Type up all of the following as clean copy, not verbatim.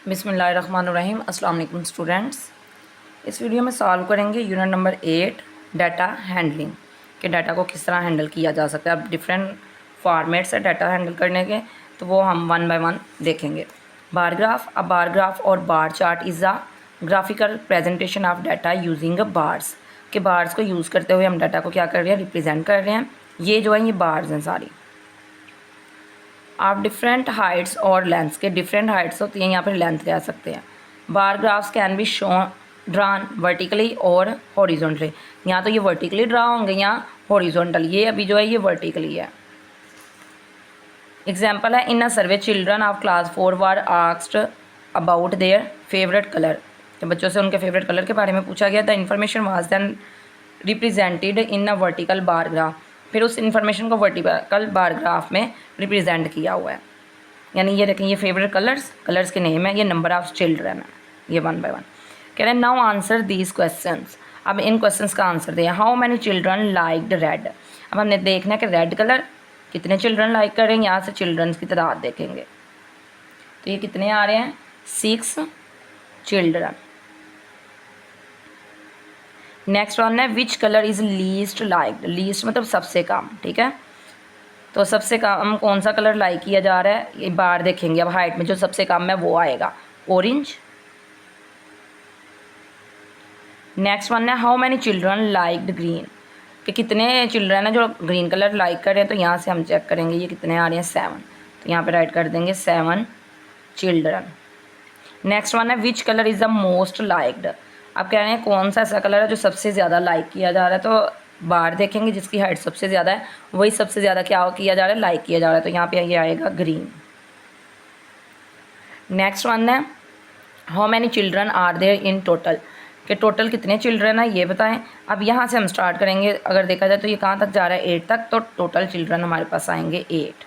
बिस्मिल्लाहिर्रहमानिर्रहीम। अस्सलाम वालेकुम स्टूडेंट्स। इस वीडियो में सॉल्व करेंगे यूनिट नंबर 8 डाटा हैंडलिंग के डाटा को किस तरह हैंडल किया जा सकता है। अब डिफरेंट फॉर्मेट्स है डाटा हैंडल करने के, तो वो हम वन बाय वन देखेंगे। Bar graph. अब बार ग्राफ और bar chart is a graphical presentation of data using bars के बार्स को यूज़ करते हुए हम डाटा को क्या कर रहे हैं, रिप्रेजेंट कर रहे हैं। ये जो है ये बार्स हैं सारी। आप डिफरेंट हाइट्स और लेंथ्स के डिफरेंट हाइट्स होती हैं, यहाँ पर लेंथ कह सकते हैं। बार graphs can be shown drawn vertically और हॉरिजॉन्टली। यहाँ तो ये वर्टिकली ड्रा होंगे, यहाँ हॉरिजॉन्टल। ये अभी जो है ये वर्टिकली है। एग्जाम्पल है, in a survey children of class 4 were asked about their favourite colour. तो बच्चों से उनके फेवरेट कलर के बारे में पूछा गया। The information was then represented in a vertical bar graph. फिर उस इन्फॉर्मेशन को वर्टिकल बार ग्राफ में रिप्रेजेंट किया हुआ है। यानी ये देखें, ये फेवरेट कलर्स के नेम है, ये नंबर ऑफ चिल्ड्रन है, ये वन बाय वन कह रहे हैं। Now answer these questions. अब इन क्वेश्चंस का आंसर दें। How many children liked red. अब हमने देखना है कि रेड कलर कितने चिल्ड्रन लाइक कर रहे हैं। यहाँ से चिल्ड्रन की तादाद देखेंगे तो ये कितने आ रहे हैं, 6 चिल्ड्रन। नेक्स्ट वन है, which colour is least liked. Least मतलब सबसे कम, ठीक है। तो सबसे कम कौन सा कलर लाइक किया जा रहा है, ये बार देखेंगे। अब हाइट में जो सबसे कम है वो आएगा ऑरेंज। नेक्स्ट वन है, how many children liked green, कि कितने चिल्ड्रन हैं जो ग्रीन कलर लाइक कर रहे हैं। तो यहाँ से हम चेक करेंगे ये कितने आ रहे हैं, 7। तो यहाँ पे राइट कर देंगे 7 चिल्ड्रन। नेक्स्ट वन है, which colour is the most liked. अब कह रहे हैं कौन सा ऐसा कलर है जो सबसे ज़्यादा लाइक किया जा रहा है। तो बार देखेंगे, जिसकी हाइट सबसे ज़्यादा है वही सबसे ज़्यादा क्या किया जा रहा है, लाइक किया जा रहा है। तो यहाँ पे ये आएगा ग्रीन। नेक्स्ट वन है, how many children are there in total, कि टोटल कितने चिल्ड्रन है ये बताएं। अब यहाँ से हम स्टार्ट करेंगे। अगर देखा जाए तो ये कहाँ तक जा रहा है, 8 तक। तो टोटल चिल्ड्रन हमारे पास आएंगे 8।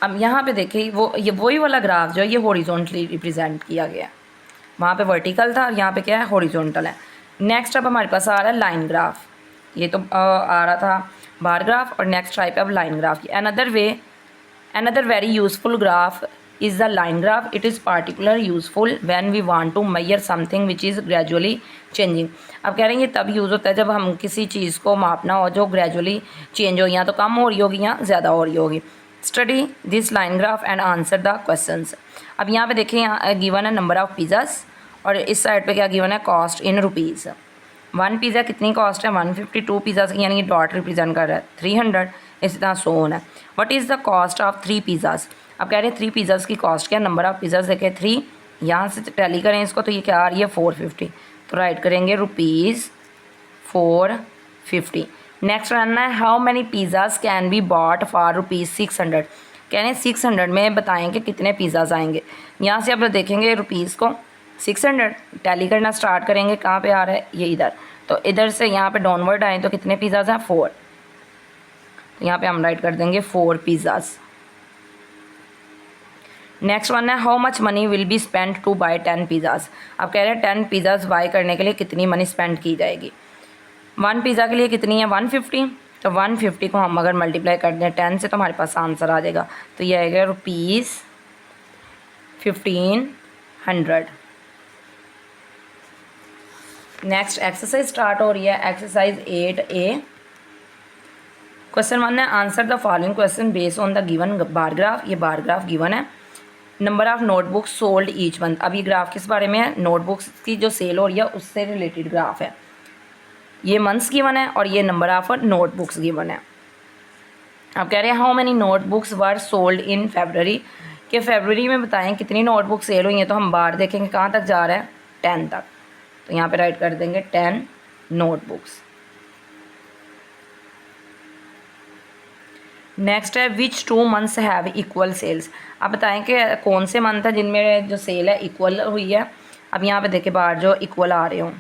अब यहाँ पे देखिए ये वही वाला ग्राफ जो है ये हॉरिजॉन्टली रिप्रेजेंट किया गया है। वहाँ पे वर्टिकल था और यहाँ पे क्या है, हॉरिजॉन्टल है। नेक्स्ट अब हमारे पास आ रहा है लाइन ग्राफ। ये तो आ रहा था बार ग्राफ, और नेक्स्ट टाइप है अब line graph. Another very useful graph is the line graph. It is particular useful when we want to measure something which is gradually changing. अब कह रहे हैं ये तब यूज़ होता है जब हम किसी चीज़ को मापना हो जो ग्रेजुअली चेंज हो, या तो कम हो रही होगी या ज़्यादा हो रही होगी। Study this line graph and answer the questions. अब यहाँ पे देखिए, यहाँ गिवन है नंबर ऑफ पिज़्ज़ास, और इस साइड पे क्या गिवन है, कॉस्ट इन रुपीज़। 1 पिज़्ज़ा कितनी कॉस्ट है, 152 पिज़्ज़ा, यानी कि डॉट रिप्रेजेंट कर रहा है 300। इसी तरह 100 होना है। What is the cost of 3 pizzas. अब कह रहे हैं 3 पिज़्ज़ास की कॉस्ट क्या, नंबर ऑफ पिज़्ज़ास देखें 3, यहाँ से टैली करें इसको तो ये क्या आ रही है 450। तो राइट करेंगे रुपीज़ 450। नेक्स्ट रन है, how many pizzas can be bought for rupees 600। कह रहे हैं 600 में बताएं कि कितने पिज़्ज़ास आएंगे। यहाँ से अब देखेंगे रुपीज़ को 600 टैली करना स्टार्ट करेंगे। कहाँ पे आ रहा है, ये इधर। तो इधर से यहाँ पे डाउनवर्ड आए तो कितने पिज़्ज़ास हैं, 4। तो यहाँ पे हम राइट कर देंगे 4 पिज़्ज़ास। नेक्स्ट वन है, how much money will be spend to buy 10 pizzas. अब कह रहे हैं 10 पिज़्ज़ास बाय करने के लिए कितनी मनी स्पेंड की जाएगी। 1 पिज़्ज़ा के लिए कितनी है, 150। तो 150 को हम अगर मल्टीप्लाई कर दें 10 से तो हमारे पास आंसर आ जाएगा। तो ये आएगा रुपीज़ 1500। नेक्स्ट एक्सरसाइज स्टार्ट हो रही है, एक्सरसाइज 8A। क्वेश्चन 1 है, answer the following question based on the given bar graph. ये बार ग्राफ गिवन है। Number of notebooks sold each month. अब ये ग्राफ किस बारे में है, नोटबुक्स की जो सेल हो रही है उससे रिलेटेड ग्राफ है। ये मंथ्स गिवन है और ये नंबर ऑफ नोटबुक्स गिवन है। अब कह रहे हैं how many notebooks were sold in February, कि फरवरी में बताएं कितनी नोटबुक सेल हुई हैं। तो हम बार देखेंगे कहाँ तक जा रहा है, 10 तक। तो यहाँ पे राइट कर देंगे 10 नोटबुक्स। नेक्स्ट है, विच 2 मंथ्स हैव इक्वल सेल्स। अब बताएं कि कौन से मंथ है जिनमें जो सेल है इक्वल हुई है। अब यहाँ पे देखें बार जो इक्वल आ रहे हों,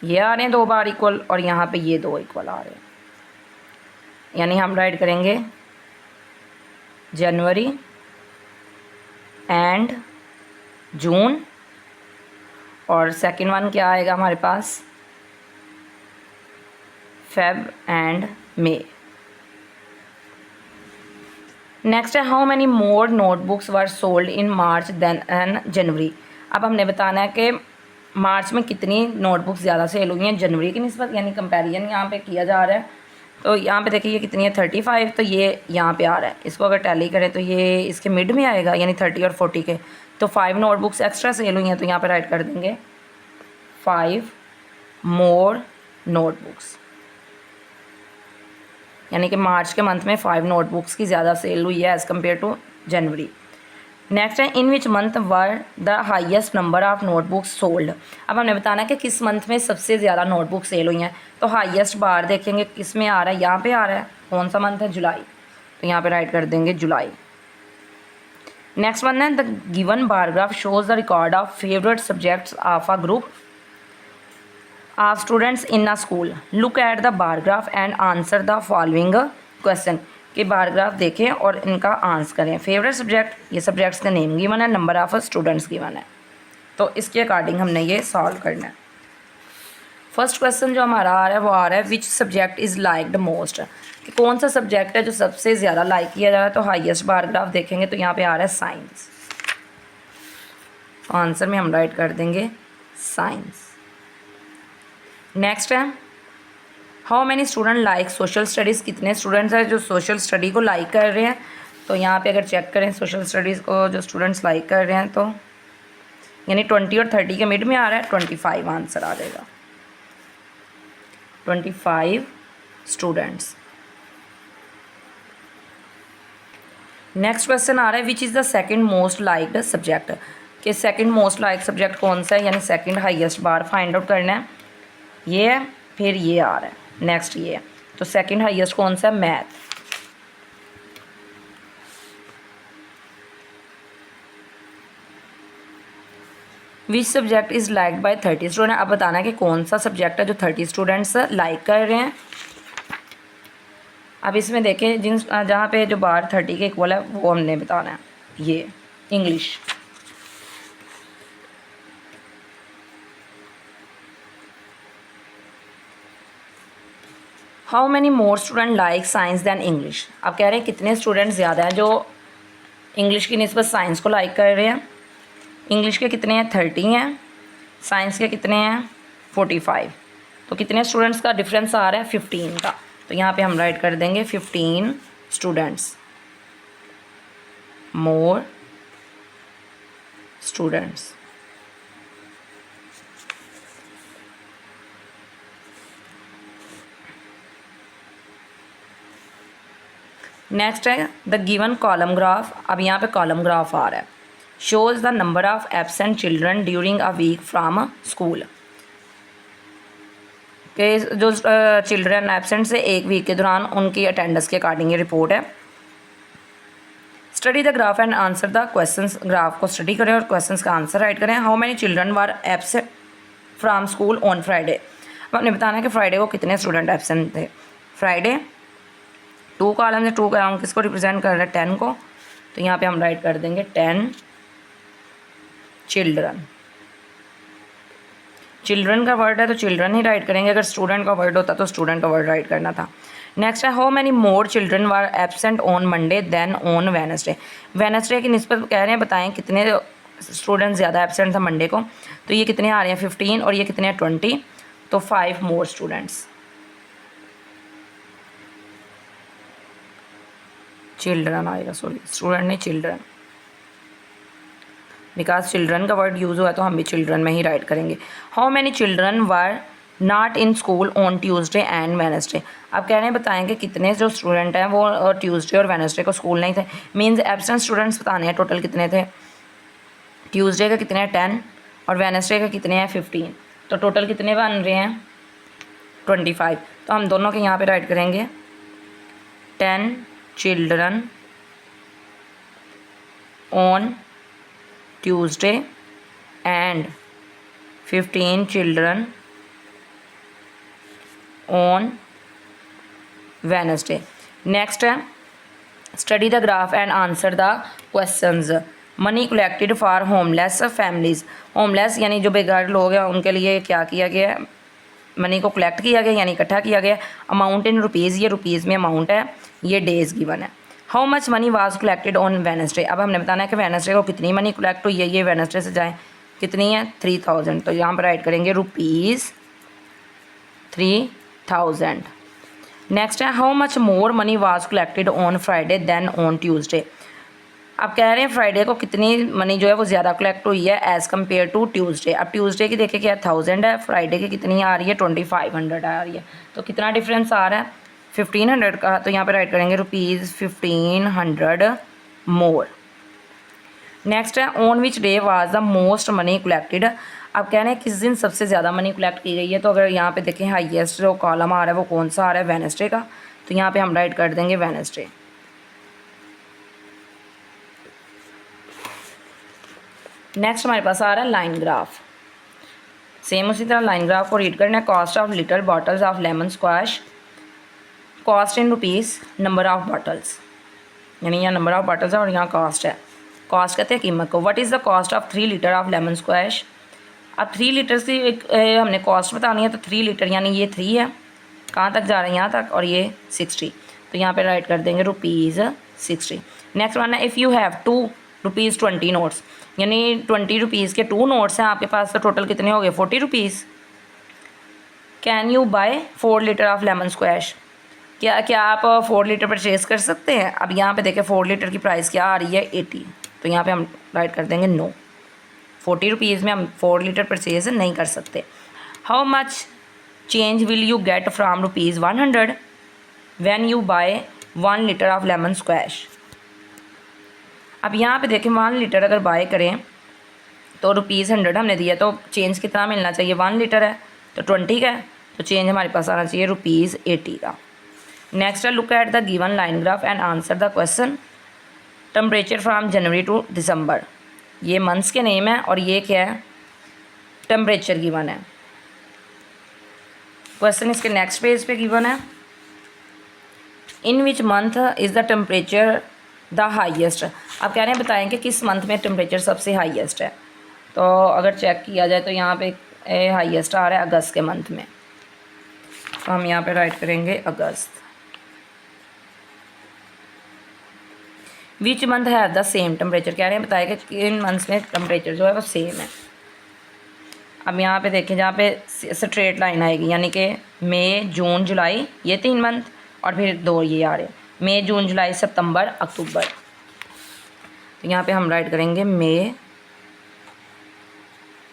ये आ रहे हैं 2 बार इक्वल, और यहाँ पे ये 2 इक्वल आ रहे हैं। यानी हम राइट करेंगे जनवरी एंड जून, और सेकंड वन क्या आएगा हमारे पास, फेब एंड मे। नेक्स्ट है how many more notebooks were sold in March than in January. अब हमने बताना है कि मार्च में कितनी नोटबुक्स ज़्यादा सेल हुई हैं जनवरी की निस्बत, यानी कंपैरिजन यहाँ पे किया जा रहा है। तो यहाँ पे देखिए ये कितनी है 35, तो ये यहाँ पे आ रहा है। इसको अगर टैली करें तो ये इसके मिड में आएगा, यानी 30 और 40 के। तो 5 नोटबुक्स एक्स्ट्रा सेल हुई हैं, तो यहाँ पे राइट कर देंगे 5 मोर नोटबुक्स, यानी कि मार्च के मंथ में 5 नोटबुक्स की ज़्यादा सेल हुई है as compared to January. Next है in which month were the highest number of notebooks sold. अब हमने बताना है कि किस मंथ में सबसे ज़्यादा नोटबुक सेल हुई हैं। तो हाईएस्ट बार देखेंगे किस में आ रहा है, यहाँ पे आ रहा है। कौन सा मंथ है? जुलाई। तो यहाँ पे राइट कर देंगे जुलाई। नेक्स्ट वन है the given bar graph shows the record of favourite subjects of a group of students in a school. Look at the bar graph and answer the following question. के बारग्राफ देखें और इनका आंसर करें। Favourite subject, ये subjects का name given है, number of students given है। तो इसके अकॉर्डिंग हमने ये सॉल्व करना है। फर्स्ट क्वेश्चन जो हमारा आ रहा है वो आ रहा है which subject is liked most, कि कौन सा सब्जेक्ट है जो सबसे ज़्यादा लाइक किया जा रहा है। तो हाईएस्ट बारग्राफ देखेंगे तो यहाँ पे आ रहा है साइंस। आंसर में हम राइट कर देंगे साइंस। नेक्स्ट है how many student like social studies, कितने स्टूडेंट्स हैं जो सोशल स्टडी को लाइक कर रहे हैं। तो यहाँ पे अगर चेक करें सोशल स्टडीज़ को जो स्टूडेंट्स लाइक कर रहे हैं, तो यानी 20 और 30 के मिड में आ रहा है, 25 आंसर आ जाएगा। 25 स्टूडेंट्स। नेक्स्ट क्वेश्चन आ रहा है which is the second most liked subject, कि सेकंड मोस्ट लाइक सब्जेक्ट कौन सा है, यानी सेकंड हाईएस्ट बार फाइंड आउट करना है। ये है, फिर ये आ रहा है, नेक्स्ट ये है। तो सेकंड हाईएस्ट कौन सा है? Math. Which subject is liked by 30 student. अब बताना है कि कौन सा सब्जेक्ट है जो 30 स्टूडेंट्स लाइक कर रहे हैं। अब इसमें देखें जिन जहाँ पे जो बार 30 के इक्वल है वो हमने बताना है। ये English. How many more student like science than English. अब कह रहे हैं कितने स्टूडेंट ज़्यादा हैं जो इंग्लिश की निस्बत साइंस को लाइक कर रहे हैं। इंग्लिश के कितने हैं? 30 हैं। साइंस के कितने हैं? 45। तो कितने स्टूडेंट्स का डिफरेंस आ रहा है? 15 का। तो यहाँ पे हम राइट कर देंगे 15 स्टूडेंट्स, मोर स्टूडेंट्स। नेक्स्ट है द गिवन कॉलम ग्राफ। अब यहाँ पे कॉलम ग्राफ आ रहा है। Shows the number of absent children during a week from school, के जो चिल्ड्रन एब्सेंट से एक वीक के दौरान उनकी अटेंडेंस के अकॉर्डिंग ये रिपोर्ट है। Study the graph and answer the questions. Graph को स्टडी करें और क्वेश्चंस का आंसर राइट करें। How many children were absent from school on Friday. अब आपने बताना है कि फ्राइडे को कितने स्टूडेंट एब्सेंट थे। फ्राइडे 2 कॉलम से 2 कॉलम किसको रिप्रेजेंट कर रहा है? 10 को। तो यहाँ पे हम राइट कर देंगे 10 चिल्ड्रन। चिल्ड्रन का वर्ड है तो चिल्ड्रन ही राइट करेंगे, अगर स्टूडेंट का वर्ड होता तो स्टूडेंट का वर्ड राइट करना था। नेक्स्ट है how many more children were absent on Monday than on Wednesday. Wednesday की निस्बत कह रहे हैं बताएं कितने स्टूडेंट ज़्यादा एब्सेंट था मंडे को। तो ये कितने आ रहे हैं? 15 और ये कितने हैं? 20। तो 5 मोर स्टूडेंट्स। चिल्ड्रन आएगा, सॉरी स्टूडेंट नहीं चिल्ड्रन, बिकॉज चिल्ड्रन का वर्ड यूज़ हुआ तो हम भी चिल्ड्रन में ही राइट करेंगे। How many children were not in school on Tuesday and Wednesday. अब कह रहे हैं बताएंगे कितने जो स्टूडेंट हैं वो ट्यूसडे और वेडनेसडे को स्कूल नहीं थे। मीन्स एब्सेंट स्टूडेंट्स बताने हैं टोटल कितने थे। ट्यूसडे का कितने हैं? 10 और वेडनेसडे का कितने हैं? 15। तो टोटल कितने बन रहे हैं? 25। तो हम दोनों के यहाँ पे राइट करेंगे 10 children on Tuesday and 15 children on Wednesday. Next है study the graph and answer the questions. Money collected for homeless families. Homeless यानी जो बेघर लोग हैं उनके लिए क्या किया गया है? मनी को कलेक्ट किया गया यानी इकट्ठा किया गया। अमाउंट इन रुपीज़, ये रुपीज़ में अमाउंट है, ये डेज़ गिवन है। How much money was collected on Wednesday. अब हमने बताना है कि वेडनेसडे को कितनी मनी कलेक्ट हुई है। ये वेडनेसडे से जाए कितनी है 3000, तो यहाँ पर राइट करेंगे ₹3000। नेक्स्ट है how much more money was collected on Friday than on Tuesday. अब कह रहे हैं फ्राइडे को कितनी मनी जो है वो ज़्यादा कलेक्ट हुई है एज़ कम्पेयर टू ट्यूसडे। अब ट्यूसडे की देखें क्या 1000 है, फ्राइडे की कितनी आ रही है 2500 आ रही है, तो कितना डिफरेंस आ रहा है 1500 का। तो यहाँ पे राइट करेंगे ₹1500 मोर। नेक्स्ट है on which day was the most money collected. अब कह रहे हैं किस दिन सबसे ज़्यादा मनी कलेक्ट की गई है। तो अगर यहाँ पे देखें हाईएस्ट जो कॉलम आ रहा है वो कौन सा आ रहा है वेडनेसडे का, तो यहाँ पे हम राइट कर देंगे वेडनेसडे। नेक्स्ट हमारे पास आ रहा है लाइन ग्राफ। सेम उसी तरह लाइन ग्राफ को रीड करना है। Cost of litre bottles of lemon squash, cost in rupees, number of bottles, यानी यहाँ नंबर ऑफ बॉटल्स है और यहाँ कॉस्ट है। कॉस्ट कहते हैं कीमत को। What is the cost of 3 litre of lemon squash. अब 3 लीटर की हमने कॉस्ट बतानी है, तो 3 लीटर यानी ये 3 है, कहाँ तक जा रहा है यहाँ तक, और ये 60, तो यहाँ पे राइट कर देंगे ₹60। नेक्स्ट वन है इफ़ यू हैव ₹2 नोट्स, यानी 20 रुपीज़ के 2 नोट्स हैं आपके पास, तो टोटल कितने हो गए 40 rupees. Can you buy 4 litre of lemon squash. क्या आप 4 लीटर परचेज़ कर सकते हैं। अब यहाँ पे देखें 4 लीटर की प्राइस क्या आ रही है 80, तो यहाँ पे हम राइट कर देंगे नो, 40 रुपीज़ में हम 4 लीटर परचेज़ नहीं कर सकते। How much change will you get from ₹100 when you buy 1 litre of lemon squash. अब यहाँ पे देखें 1 लीटर अगर बाय करें तो ₹100 हमने दिया, तो चेंज कितना मिलना चाहिए, 1 लीटर है तो 20 का है, तो चेंज हमारे पास आना चाहिए ₹80 का। नेक्स्ट है look at the given line graph and answer the question. Temperature from January to December, ये मंथ्स के नेम है और ये क्या है टेम्परेचर गिवन है। क्वेश्चन इसके नेक्स्ट पेज पे गिवन है in which month is the temperature the highest. अब कह रहे हैं बताएं कि किस मंथ में टेम्परेचर सबसे हाईएस्ट है। तो अगर चेक किया जाए तो यहाँ पे हाईएस्ट आ रहा है अगस्त के मंथ में, तो हम यहाँ पे राइट करेंगे अगस्त। विच मंथ है द सेम टेम्परेचर, कह रहे हैं बताएं कि किन मंथ्स में टेम्परेचर जो है वो सेम है। अब यहाँ पे देखें जहाँ पे स्ट्रेट लाइन आएगी, यानी कि मई जून जुलाई ये 3 मंथ, और फिर 2 ये आ रहे हैं मई जून जुलाई सितंबर अक्टूबर, तो यहाँ पे हम राइट करेंगे मई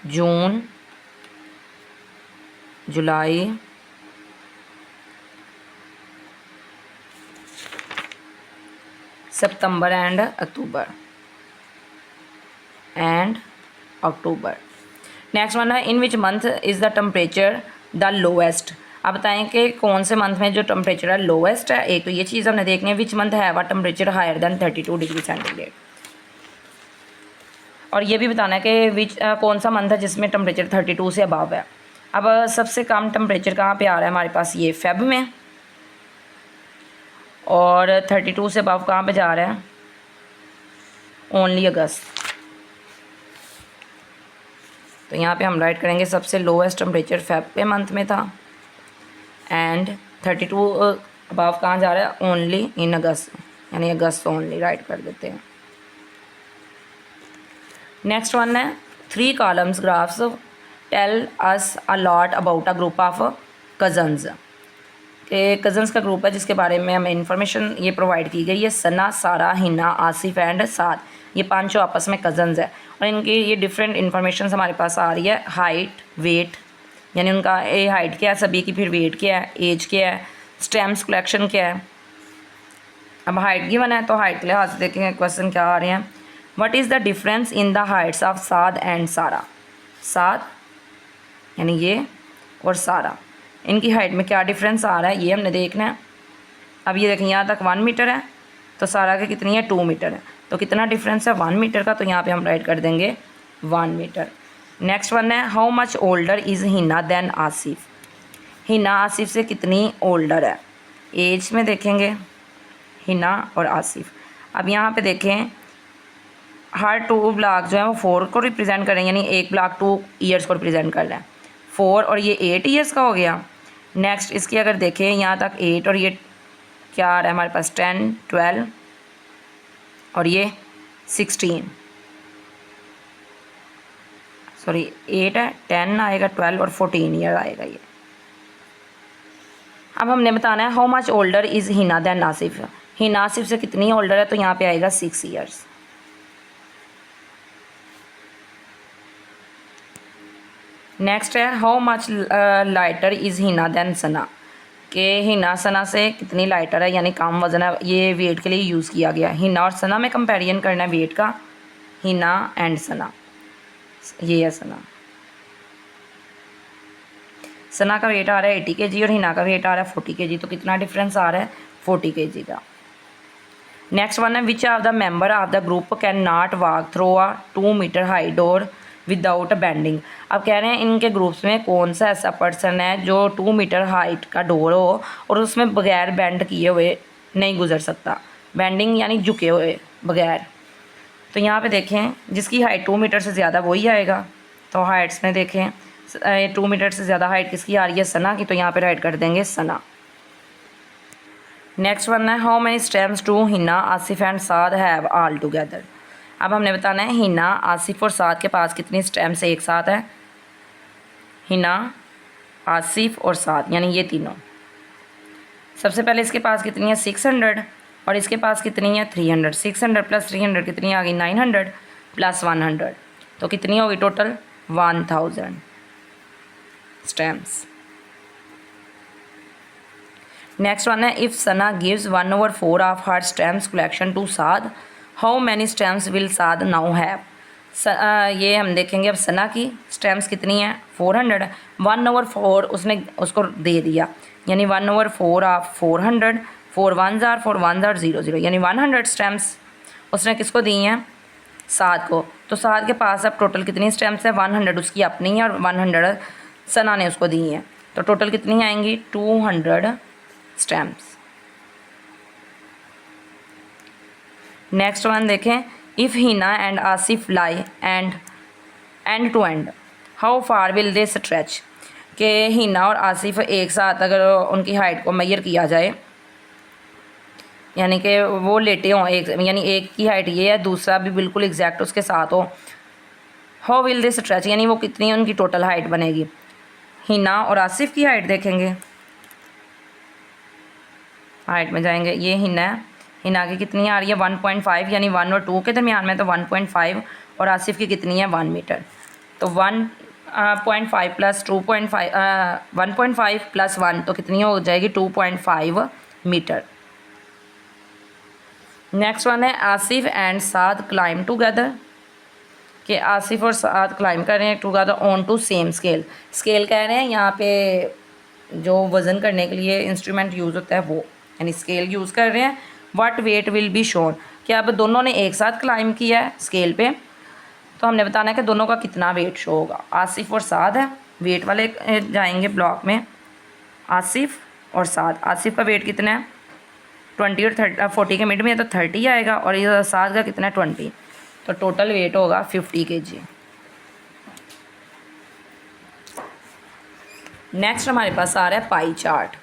जून जुलाई सितंबर एंड अक्टूबर नेक्स्ट वन है in which month is the temperature the lowest. आप बताएं कि कौन से मंथ में जो टेम्परेचर है लोएस्ट है। एक तो ये चीज़ हमने देखनी है विच मंथ है व temperature higher than 32 degree centigrade, और ये भी बताना है कि विच कौन सा मंथ है जिसमें टेम्परेचर 32 से अबव है। अब सबसे कम टेम्परेचर कहाँ पे आ रहा है हमारे पास, ये फेब में, और 32 से अबव कहाँ पे जा रहा है ओनली अगस्त, तो यहाँ पे हम राइट करेंगे सबसे लोएस्ट टेम्परेचर फेब के मंथ में था, एंड 32 अबव कहाँ जा रहा है ओनली इन अगस्त, यानी अगस्त ओनली राइट कर देते हैं। नेक्स्ट वन है 3 columns graphs tell us a lot about a group of cousins. के कज़न्स का ग्रुप है जिसके बारे में हमें इंफॉर्मेशन ये प्रोवाइड की गई है। सना, सारा, हिना, आसिफ एंड साद, ये 5 आपस में कज़न्स है, और इनकी ये डिफरेंट इन्फॉर्मेशन हमारे पास आ रही है। हाइट, वेट, यानी उनका ए हाइट क्या है सभी की, फिर वेट क्या है, एज क्या है, स्टेम्स कलेक्शन क्या है। अब हाइट गिवन है तो हाइट के लिहाज से देखेंगे क्वेश्चन क्या आ रहे हैं। What is the difference in the Heights of Saad and सारा। साद यानी ये और सारा, इनकी हाइट में क्या डिफरेंस आ रहा है ये हमने देखना है। अब ये देखें यहाँ तक 1 मीटर है, तो सारा की कितनी है 2 मीटर है, तो कितना डिफरेंस है 1 मीटर का, तो यहाँ पे हम राइट कर देंगे 1 मीटर। नेक्स्ट वन है how much older is Hina than Asif. Hina Asif से कितनी ओल्डर है, एज में देखेंगे हिना और आसिफ। अब यहाँ पे देखें हर 2 ब्लॉक जो है वो 4 को रिप्रेजेंट कर रहे हैं, यानी एक ब्लॉक 2 ईयर्स को रिप्रेजेंट कर रहा है, 4 और ये 8 ईयर्स का हो गया। नेक्स्ट इसकी अगर देखें यहाँ तक 8 और ये क्या आ रहा है हमारे पास 10, 12, और ये 16, सॉरी 8 है, 10 आएगा, 12 और 14 ईयर आएगा ये। अब हमने बताना है how much older is Hina than Asif. Hina Asif से कितनी ओल्डर है, तो यहाँ पे आएगा 6 ईयर्स। नेक्स्ट है how much lighter is Hina than Sana, कि हिना सना से कितनी लाइटर है, यानी कम वजन है। ये वेट के लिए यूज़ किया गया है। हिना और सना में कंपेरिजन करना है वेट का, हिना एंड सना। ये है सना। सना का वेट आ रहा है 80 kg और हिना का वेट आ रहा है 40 kg, तो कितना डिफरेंस आ रहा है, 40 kg का। नेक्स्ट वन है which of the member of the group can not walk through a 2 metre high door without bending. अब कह रहे हैं इनके ग्रुप्स में कौन सा ऐसा पर्सन है जो 2 मीटर हाइट का डोर हो और उसमें बगैर बेंड किए हुए नहीं गुजर सकता। बेंडिंग यानी झुके हुए बगैर। तो यहाँ पे देखें जिसकी हाइट 2 मीटर से ज़्यादा वही आएगा। तो हाइट्स में देखें 2 मीटर से ज़्यादा हाइट किसकी आ रही है, सना की, तो यहाँ पे राइट कर देंगे सना। नेक्स्ट वन है how many stamps to Hina Asif and Saad have all together. अब हमने बताना है हिना, आसिफ और साद के पास कितनी स्टेम्स एक साथ है। हिना, आसिफ और साद यानी ये तीनों। सबसे पहले इसके पास कितनी है 600 और इसके पास कितनी है 300। 600 प्लस 300 कितनी आ गई 900 प्लस 100, तो कितनी होगी टोटल 1000 स्टेम्स। नेक्स्ट वन है if Sana gives 1/4 of her stamps collection to Saad how many stamps will Saad now have. ये हम देखेंगे अब सना की स्टेम्स कितनी है 400, 1/4 उसने उसको दे दिया, यानी 1/4 of 400, 4 1s are 4 1s are 0 0, यानी 100 स्टेम्स उसने किसको दी हैं साद को। तो साद के पास अब टोटल कितनी स्टेम्स है 100 उसकी अपनी है और 100 सना ने उसको दी हैं, तो टोटल कितनी आएंगी 200 स्टेम्स। नेक्स्ट वन देखें if Hina and Asif lie end to end how far will they stretch, के हिना और आसिफ एक साथ अगर उनकी हाइट को मेजर किया जाए, यानी कि वो लेटे हों एक, यानी एक की हाइट ये है दूसरा भी बिल्कुल एग्जैक्ट उसके साथ हो, हाउ विल दे स्ट्रेच यानी वो कितनी उनकी टोटल हाइट बनेगी। हिना और आसिफ की हाइट देखेंगे, हाइट में जाएंगे, ये हिना है, हिना की कितनी आ रही है 1.5, यानी 1 और 2 के दरमियान में तो 1.5 और आसिफ की कितनी है 1 मीटर, तो 1.5 प्लस 2.5 1.5 प्लस 1 तो कितनी हो जाएगी 2.5 मीटर। नेक्स्ट वन है Asif and Saad climb together, कि आसिफ और साद क्लाइम कर रहे हैं together on to same scale. Scale कह रहे हैं यहाँ पे जो वज़न करने के लिए इंस्ट्रूमेंट यूज़ होता है वो, यानी स्केल यूज़ कर रहे हैं। What weight will be shown, कि अब दोनों ने एक साथ क्लाइम किया है स्केल पे, तो हमने बताना है कि दोनों का कितना वेट शो होगा। आसिफ और साद है, वेट वाले जाएंगे ब्लॉक में, आसिफ और साद। आसिफ का वेट कितना है 20 और 40 के मिड में है तो 30 आएगा, और ये साद का कितना है 20, तो टोटल वेट होगा 50 kg। नेक्स्ट हमारे पास आ रहा है पाई चार्ट।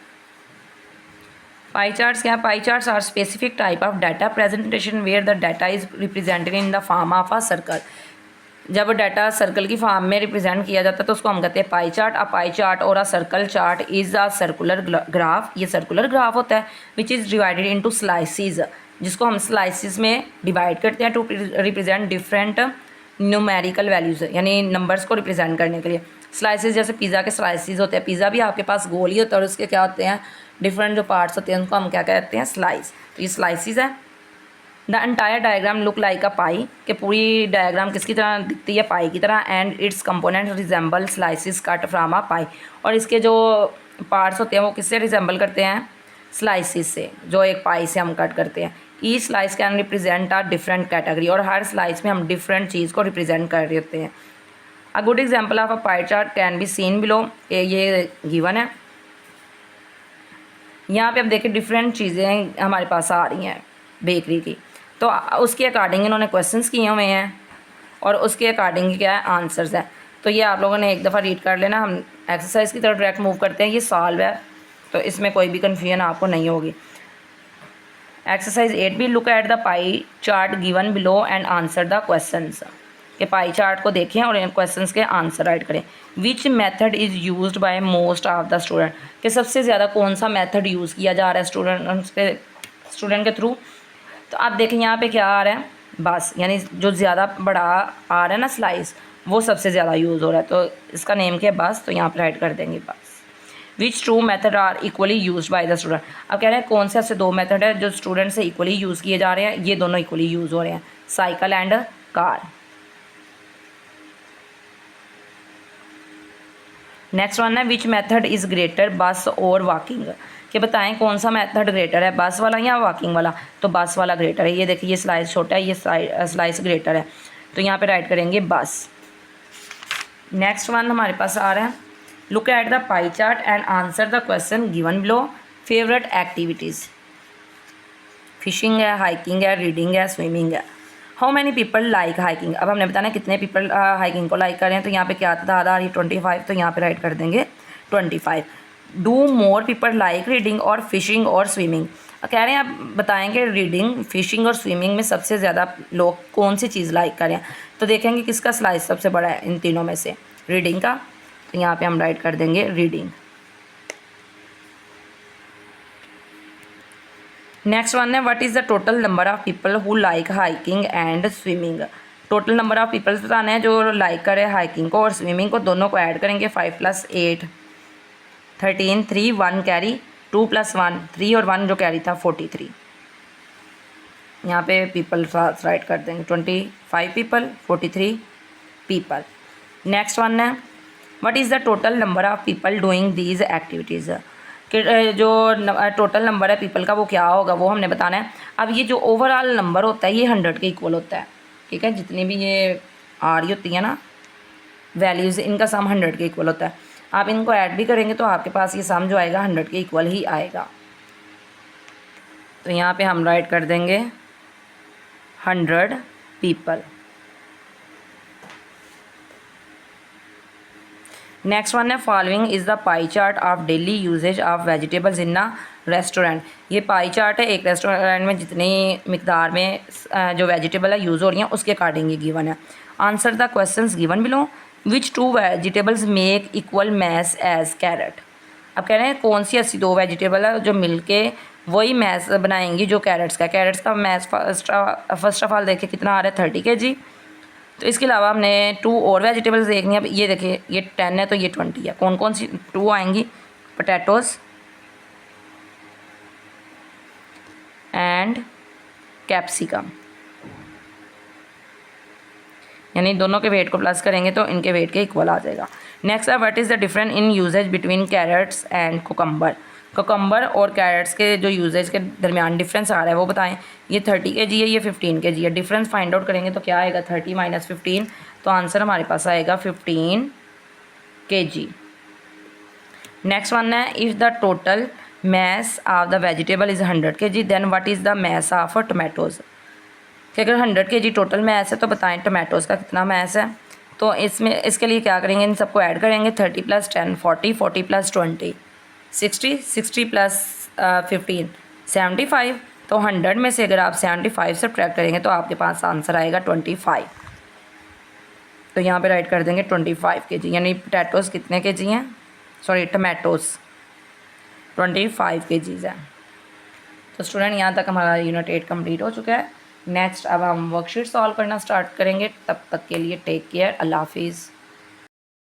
पाई चार्ट्स क्या, pie charts are specific type of data presentation where the data is represented in the form of a circle. जब डाटा सर्कल की फॉर्म में रिप्रेजेंट किया जाता है तो उसको हम कहते हैं पाई चार्ट। अ पाई चार्ट और a circle chart is a circular graph, ये सर्कुलर ग्राफ होता है which is divided into slices, जिसको हम स्लाइसिस में डिवाइड करते हैं to represent different numerical values, यानी नंबर्स को रिप्रेजेंट करने के लिए। स्लाइसिस जैसे पिज़्ज़ा के स्लाइसिस होते हैं, पिज़्ज़ा भी आपके पास गोल ही होता है और उसके क्या होते हैं डिफरेंट जो पार्ट्स होते हैं उनको हम क्या कहते हैं स्लाइस, तो ये स्लाइसिस है। The entire diagram look like a pie, कि पूरी डायग्राम किसकी तरह दिखती है पाई की तरह, and its component resemble slices cut from a pie, और इसके जो पार्ट्स होते हैं वो किससे रिजेंबल करते हैं स्लाइसिस से, जो एक पाई से हम कट करते हैं। Each slice can represent a different category, और हर स्लाइस में हम डिफरेंट चीज़ को रिप्रेजेंट कर रहे होते हैं। A good example of a pie chart can be seen below, ये गिवन है। यहाँ पे अब देखिए डिफरेंट चीज़ें हमारे पास आ रही हैं बेकरी की, तो उसके अकॉर्डिंग इन्होंने क्वेश्चंस किए हुए हैं और उसके अकॉर्डिंग क्या है आंसर्स है। तो ये आप लोगों ने एक दफ़ा रीड कर लेना। हम एक्सरसाइज की तरफ डायरेक्ट मूव करते हैं, ये सॉल्व है तो इसमें कोई भी कन्फ्यूजन आपको नहीं होगी। एक्सरसाइज 8 भी, look at the pie chart given below and answer the questions. के पाई चार्ट को देखें और इन क्वेश्चंस के आंसर राइट करें। Which method is used by most of the student, कि सबसे ज़्यादा कौन सा मेथड यूज़ किया जा रहा है स्टूडेंट के थ्रू। तो आप देखें यहाँ पे क्या आ रहा है, बस, यानी जो ज़्यादा बड़ा आ रहा है ना स्लाइस, वो सबसे ज़्यादा यूज़ हो रहा है, तो इसका नेम क्या है, बस, तो यहाँ पे राइट कर देंगे बस। Which two method are equally used by the student, अब कह रहे हैं कौन से ऐसे दो मेथड है जो स्टूडेंट से इक्वली यूज़ किए जा रहे हैं, ये दोनों इक्वली यूज़ हो रहे हैं, cycle and car. Next one है विच मेथड इज़ ग्रेटर, बस और वॉकिंग, कि बताएं कौन सा मेथड ग्रेटर है, बस वाला या वॉकिंग वाला। तो बस वाला ग्रेटर है, ये देखिए ये स्लाइस छोटा है, ये स्लाइस ग्रेटर है, तो यहाँ पे राइट करेंगे बस। नेक्स्ट वन हमारे पास आ रहा है look at the pie chart and answer the question given below. Favourite activities, fishing है, हाइकिंग है, रीडिंग है, स्विमिंग है। How many people like hiking, अब हमने बताना कितने पीपल हाइकिंग को लाइक करें, तो यहाँ पे क्या था, आधा 25, तो यहाँ पे राइट कर देंगे 25। Do more people like reading और फिशिंग और स्विमिंग, कह रहे हैं आप बताएंगे रीडिंग, फिशिंग और स्विमिंग में सबसे ज़्यादा लोग कौन सी चीज़ लाइक करें। तो देखेंगे किसका स्लाइस सबसे बड़ा है इन तीनों में से, रीडिंग का, तो यहाँ पे हम राइट कर देंगे रीडिंग। नेक्स्ट वन है what is the total number of people who like hiking and swimming. Total number of peoples बताना है जो लाइक करे हाइकिंग को और स्विमिंग को, दोनों को ऐड करेंगे। 5 + 8 13, 3 1 कैरी, 2 + 1 3 और 1 जो कैरी था 43। यहाँ पे पीपल राइट कर देंगे 25 पीपल, 43 पीपल। नेक्स्ट वन है what is the total number of people doing these activities, कि जो टोटल नंबर है पीपल का वो क्या होगा वो हमने बताना है। अब ये जो ओवरऑल नंबर होता है ये 100 के इक्वल होता है, ठीक है, जितनी भी ये आ रही होती है ना वैल्यूज़, इनका सम 100 के इक्वल होता है। आप इनको ऐड भी करेंगे तो आपके पास ये सम जो आएगा 100 के इक्वल ही आएगा। तो यहाँ पे हम राइट कर देंगे 100 पीपल। नेक्स्ट वन है following is the pie chart of daily usage of vegetables in a restaurant. ये पाई चार्ट है, एक रेस्टोरेंट में जितनी मिकदार में जो वेजिटेबल है यूज़ हो रही हैं उसके अकॉर्डिंग ये गिवन है। Answer the questions given below. Which two vegetables make equal mass as carrot. अब कह रहे हैं कौन सी ऐसी दो वेजिटेबल है जो मिलके वही मैस बनाएंगी जो कैरेट्स का मैस फर्स्ट ऑफ ऑल देखिए कितना आ रहा है 30 kg। तो इसके अलावा हमने 2 और वेजिटेबल्स देखनी है। अब ये देखिए ये 10 है तो ये 20 है। कौन कौन सी 2 आएंगी, पोटैटोज़ एंड कैप्सिकम, यानी दोनों के वेट को प्लस करेंगे तो इनके वेट के इक्वल आ जाएगा। नेक्स्ट है what is the difference in usage between carrots and cucumber. Cucumber और कैरेट्स के जो यूजेज के दरमियान डिफरेंस आ रहा है वो बताएं। ये 30 kg है, ये 15 kg है। डिफरेंस फाइंड आउट करेंगे तो क्या आएगा 30 - 15, तो आंसर हमारे पास आएगा 15 kg। नेक्स्ट वन है if the total mass of the vegetable is 100 kg then what is the mass of tomatoes. कि अगर 100 kg टोटल मैस है तो बताएं टोमेटोज़ का कितना मैस है। तो इसके लिए क्या करेंगे, इन सबको ऐड करेंगे। 30 + 10 40, 40 + 20 60, 60 + 15 75। तो 100 में से अगर आप 75 सब्ट्रैक्ट करेंगे तो आपके पास आंसर आएगा 25। तो यहाँ पे राइट कर देंगे 25 kg, यानी पोटैटोज़ कितने kg हैं, सॉरी टमाटोज़ 25 kg है। तो स्टूडेंट यहाँ तक हमारा यूनिट 8 कंप्लीट हो चुका है। नेक्स्ट अब हम वर्कशीट सॉल्व करना स्टार्ट करेंगे। तब तक के लिए टेक केयर, अल्लाह हाफिज़।